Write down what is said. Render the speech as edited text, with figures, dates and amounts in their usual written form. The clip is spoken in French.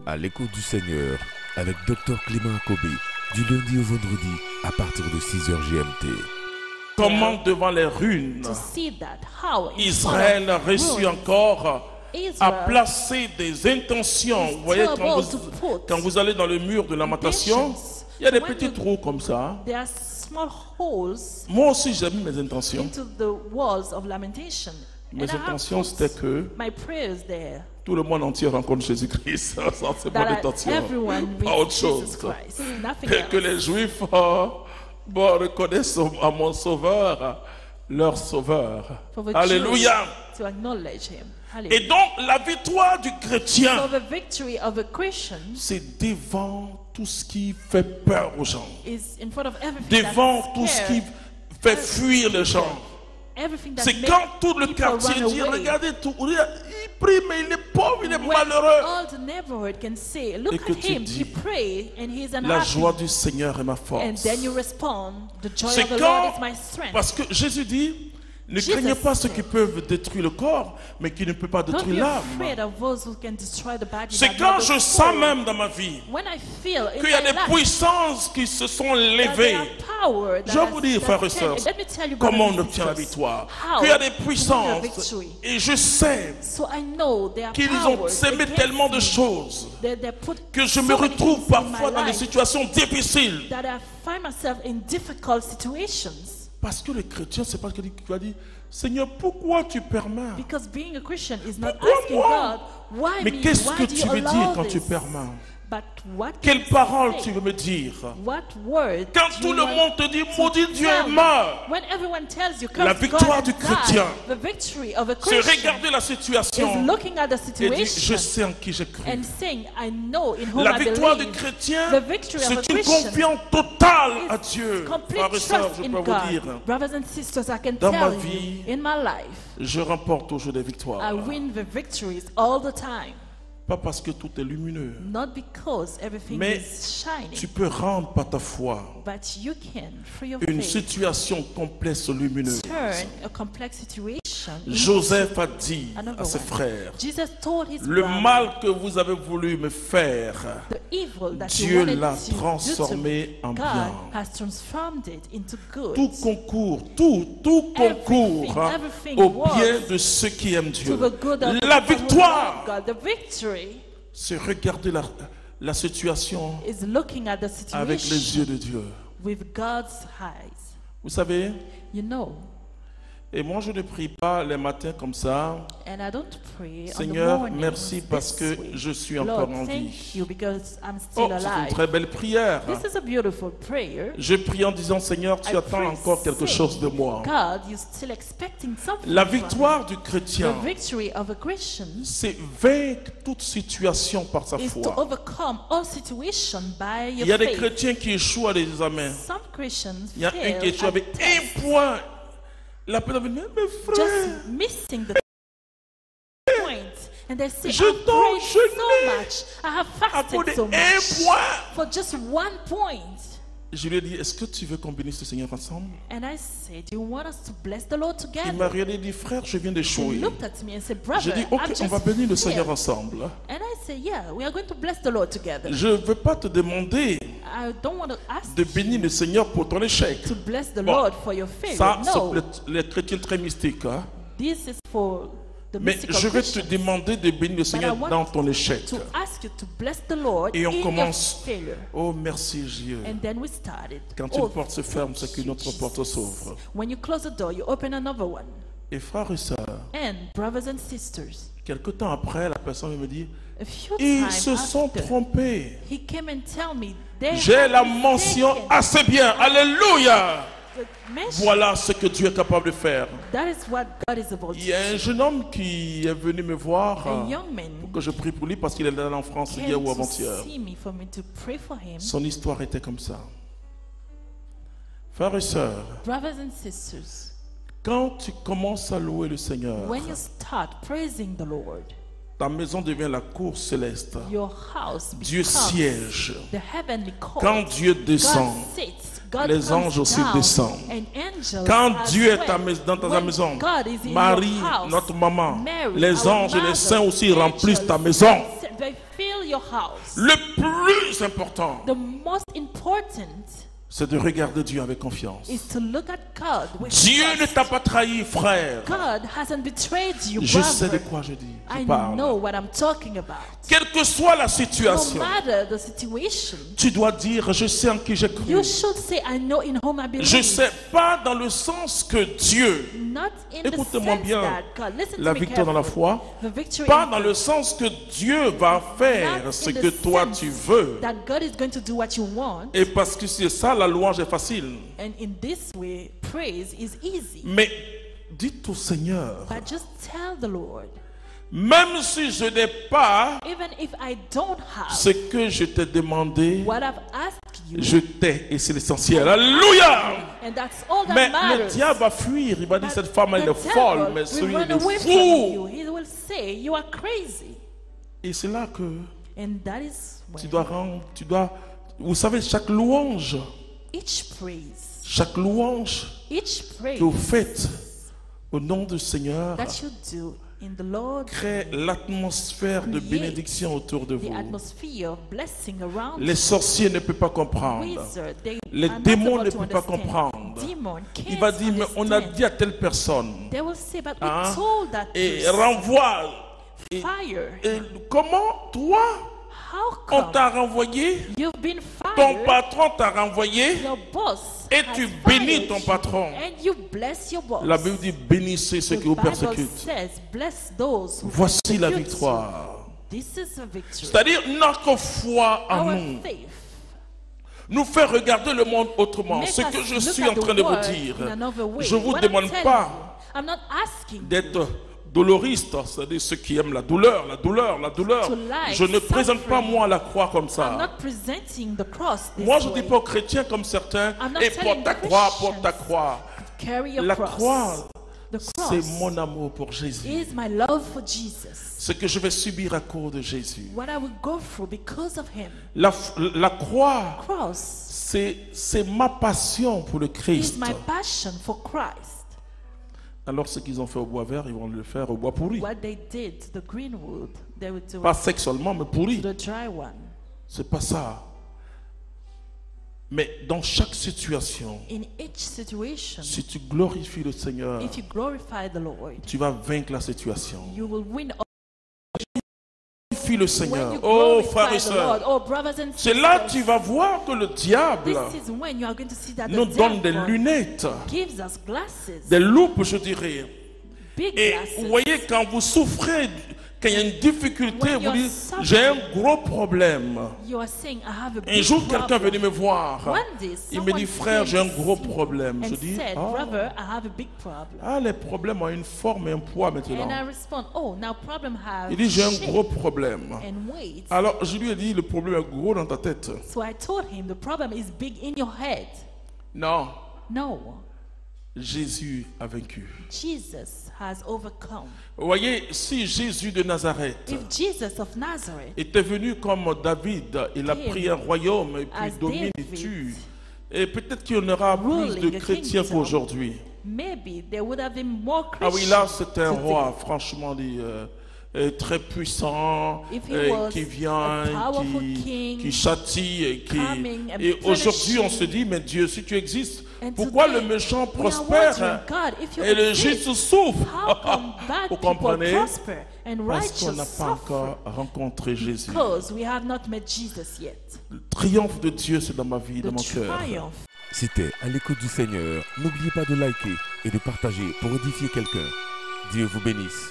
À l'écoute du Seigneur, avec Dr Clément Akobé, du lundi au vendredi, à partir de 6h GMT. Comment devant les ruines, Israël a reçu encore à placer des intentions. Vous voyez, quand vous allez dans le mur de lamentation, il y a des petits trous comme ça. Moi aussi, j'ai mis mes intentions. Mes intentions, c'était que tout le monde entier rencontre Jésus-Christ. Ça, c'est mon intention. Pas autre chose. Et que les Juifs reconnaissent à mon Sauveur leur Sauveur. Alléluia. Et donc, la victoire du chrétien, c'est devant tout ce qui fait peur aux gens. Devant tout ce qui fait fuir les gens. C'est quand tout le quartier dit, regardez tout, il prie mais il est pauvre, il est malheureux. Et que tu dis, la joie du Seigneur est ma force. C'est quand, parce que Jésus dit, ne craignez pas ceux qui peuvent détruire le corps, mais qui ne peuvent pas détruire l'âme. C'est quand je sens même dans ma vie qu'il y a des puissances qui se sont levées. Je vais vous dire, frères et sœurs, comment on obtient la victoire. Qu'il y a des puissances, et je sais qu'ils ont sémé tellement de choses que je me retrouve parfois dans des situations difficiles. Parce que le chrétien, c'est pas ce qu'il va dire, Seigneur, pourquoi tu permets? Pourquoi moi? Mais qu'est-ce que tu veux dire quand tu permets? Quelle parole tu veux me dire? Quand tout le monde te dit, maudit Dieu est mort, la victoire du chrétien, c'est regarder la situation et dire, je sais en qui je crie. La victoire du chrétien, c'est une confiance totale à Dieu. Frères et sœurs, je peux vous dire, dans ma vie, je remporte toujours des victoires. Pas parce que tout est lumineux, mais tu peux rendre par ta foi une situation complexe lumineuse. Joseph a dit à ses frères, le mal que vous avez voulu me faire, Dieu l'a transformé en bien. Tout concourt au bien de ceux qui aiment Dieu. La victoire, c'est regarder la situation avec les yeux de Dieu. Vous savez, et moi je ne prie pas les matins comme ça. Seigneur, merci parce que je suis encore en vie. Oh, c'est une très belle prière. Je prie en disant, Seigneur, tu attends encore quelque chose de moi. La victoire du chrétien, c'est vaincre toute situation par sa foi. Il y a des chrétiens qui échouent à l'examen. Il y a un qui échoue avec un point. La peine de venir, mes frères, je t'en à cause d'un point. Je lui ai dit, est-ce que tu veux qu'on bénisse le Seigneur ensemble? Il m'a regardé et dit, frère, je viens d'échouer. J'ai dit, ok, on va bénir le Seigneur ensemble. Je ne veux pas te demander de bénir le Seigneur pour ton échec. Bon, ça, c'est les chrétiens très mystiques. Hein? Mais je vais te demander de bénir le Seigneur dans ton échec. Et on commence. Oh, merci Dieu. Quand une porte se ferme, c'est qu'une autre porte s'ouvre. Et frères et sœurs, quelque temps après, la personne me dit, ils se sont trompés. J'ai la mention assez bien. Alléluia. Voilà ce que Dieu est capable de faire. Il y a un jeune homme qui est venu me voir pour que je prie pour lui parce qu'il est allé en France hier ou avant-hier. Son histoire était comme ça. Frères et sœurs, quand tu commences à louer le Seigneur, ta maison devient la cour céleste. Dieu siège. Quand Dieu descend, les anges aussi descendent. Quand Dieu est dans ta maison, Marie, notre maman, les anges et les saints aussi remplissent ta maison. your house, le plus important, the most important, c'est de regarder Dieu avec confiance. is to look at God with Dieu ne trust. t'a pas trahi, frère. God hasn't betrayed you, Je brother. sais de quoi je dis. Je I parle. know what I'm talking about. Quelle que soit la No situation, matter the situation, tu dois dire, je sais en qui j'ai cru. you should say, I know in whom I believe. Je sais pas dans le sens que Dieu, Not in the écoutez-moi sense bien, that God, listen la to me victoire dans la carefully. foi, The victory pas in dans faith. le sens que Dieu va faire Not ce in the que toi sense tu veux. that God is going to do what you want, Et parce que c'est ça, la louange est facile. and in this way, praise is easy. Mais dites au Seigneur, But just tell the Lord, même si je n'ai pas even if I don't have ce que je t'ai demandé, what I've asked you, je t'ai et c'est l'essentiel. Alléluia! and that's all that Mais le matters. diable va fuir. Il va dire But cette femme elle the est folle, devil mais will celui run il est away from you. fou. He will say you are crazy, Et c'est là que and that is tu when dois, vous savez, chaque louange each praise que vous faites au nom du Seigneur that you do in the Lord crée l'atmosphère de bénédiction autour de the vous. atmosphere of blessing around Les sorciers ne peuvent pas comprendre. wizard, they Les are not démons able ne to peuvent pas understand. comprendre. Demon Il va can't dire, mais on a understand. dit à telle personne. They will say, but Hein? we told that Et person, renvoie. Et, fire. et comment toi, How on come t'a renvoyé, you've been ton fired? patron t'a renvoyé, Your boss et has tu fired bénis ton you, patron. and you bless your boss. La Bible dit, bénissez ceux The qui vous Bible persécutent. says, bless those who Voici la persecute victoire. you. This is a victory. C'est-à-dire notre foi en Our nous faith nous fait regarder le monde autrement. make Ce us que je look suis at en the train de vous world dire, in another way. je ne vous What I'm demande telling pas you, I'm not asking you d'être doloriste, c'est-à-dire ceux qui aiment la douleur. To like Je ne présente pas suffering. moi la croix comme I'm ça. not presenting the cross this Moi, je ne way. dis pas aux chrétiens comme certains, I'm not et telling porte ta the croix, Christians, porte ta croix. Carry your La cross. croix, The c'est cross mon amour pour Jésus. is my love for Jesus. Ce que je vais subir à cause de Jésus. What I will go through because of him. La croix, Cross c'est ma passion pour le is Christ. my passion for Christ. Alors ce qu'ils ont fait au bois vert, ils vont le faire au bois pourri. What they did to the green wood, they would do Pas it sexuellement, mais pourri. to the dry one. C'est pas ça. Mais dans chaque situation, In each situation, si tu glorifies le Seigneur, if you glorify the Lord, tu vas vaincre la situation. you will win. Glorifie le When Seigneur. you Oh, frères et glorify the Lord, sœurs. oh brothers and C'est là que sisters, tu vas voir que le diable this is when you are going to see that nous the donne des devil lunettes, gives us glasses, des loupes, je dirais. big Et glasses. vous voyez, quand vous souffrez, quand il y a une difficulté, When vous you're dites, suffering, j'ai un gros problème. You are saying, I have a Un big jour, quelqu'un problem. venait me voir. One day, Il me dit, someone frère, came j'ai un to gros see me problème. Je and dis, said, ah, brother, I have a big problem. ah, les problèmes ont une forme et un poids maintenant. And I respond, oh, now problem have Il dit, j'ai un shape gros problème. and weight. Alors, je lui ai dit, le problème est gros dans ta tête. So I told him, the problem is big in your head. Non, No, Jésus a vaincu. Jesus has overcome. Vous voyez, si Jésus de Nazareth If Jesus of Nazareth était venu comme David, il a Came pris un royaume et puis as domine et David, tue. Et peut-être qu'il y en aura plus ruling de a chrétiens kingdom, qu'aujourd'hui. maybe there would have been more Ah oui, Christians là, c'est un today. roi, franchement dit, très puissant, If he was qui vient, a powerful king, qui châtie. coming and Et aujourd'hui, on punishing. se dit, mais Dieu, si tu existes, And pourquoi today, le méchant we are prospère wondering, God, if you et le exist, juste souffre? how come bad Vous people comprenez? prosper and Parce qu'on righteous n'a pas suffer? encore rencontré Jésus. Because we have not met Jesus yet. Le triomphe de Dieu, c'est dans ma vie, The dans mon cœur. triumph. C'était À l'écoute du Seigneur. N'oubliez pas de liker et de partager pour édifier quelqu'un. Dieu vous bénisse.